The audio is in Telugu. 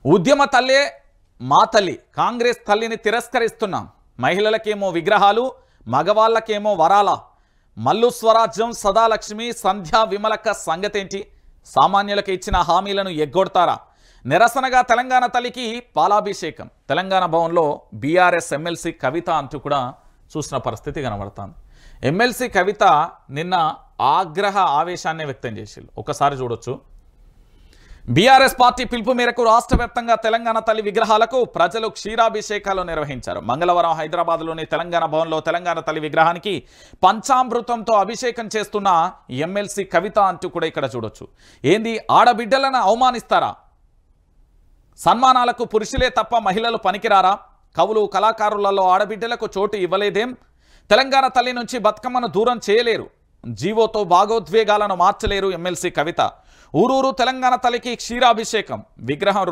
ఉద్యమ తల్లే మా తల్లి కాంగ్రెస్ తల్లిని తిరస్కరిస్తున్నాం. మహిళలకేమో విగ్రహాలు, మగవాళ్ళకేమో వరాల. మల్లు స్వరాజ్యం, సదాలక్ష్మి, సంధ్యా విమలక్క సంగతేంటి? సామాన్యులకు ఇచ్చిన హామీలను ఎగ్గొడతారా? నిరసనగా తెలంగాణ తల్లికి పాలాభిషేకం. తెలంగాణ భవన్లో బీఆర్ఎస్ ఎమ్మెల్సీ కవిత అంటూ కూడా చూసిన పరిస్థితి కనబడుతుంది. ఎమ్మెల్సీ కవిత నిన్న ఆగ్రహ ఆవేశాన్ని వ్యక్తం చేసింది. ఒకసారి చూడొచ్చు. బీఆర్ఎస్ పార్టీ పిలుపు మేరకు రాష్ట్ర వ్యాప్తంగా తెలంగాణ తల్లి విగ్రహాలకు ప్రజలు క్షీరాభిషేకాలు నిర్వహించారు. మంగళవారం హైదరాబాద్లోని తెలంగాణ భవన్లో తెలంగాణ తల్లి విగ్రహానికి పంచామృతంతో అభిషేకం చేస్తున్న ఎమ్మెల్సీ కవిత అంటూ కూడా ఇక్కడ చూడొచ్చు. ఏంది, ఆడబిడ్డలను అవమానిస్తారా? సన్మానాలకు పురుషులే తప్ప మహిళలు పనికిరారా? కవులు కళాకారులలో ఆడబిడ్డలకు చోటు ఇవ్వలేదేం? తెలంగాణ తల్లి నుంచి బతుకమ్మను దూరం చేయలేరు, జీవోతో భాగోద్వేగాలను మార్చలేరు ఎమ్మెల్సీ కవిత. ఊరూరు తెలంగాణ తల్లికి క్షీరాభిషేకం. విగ్రహం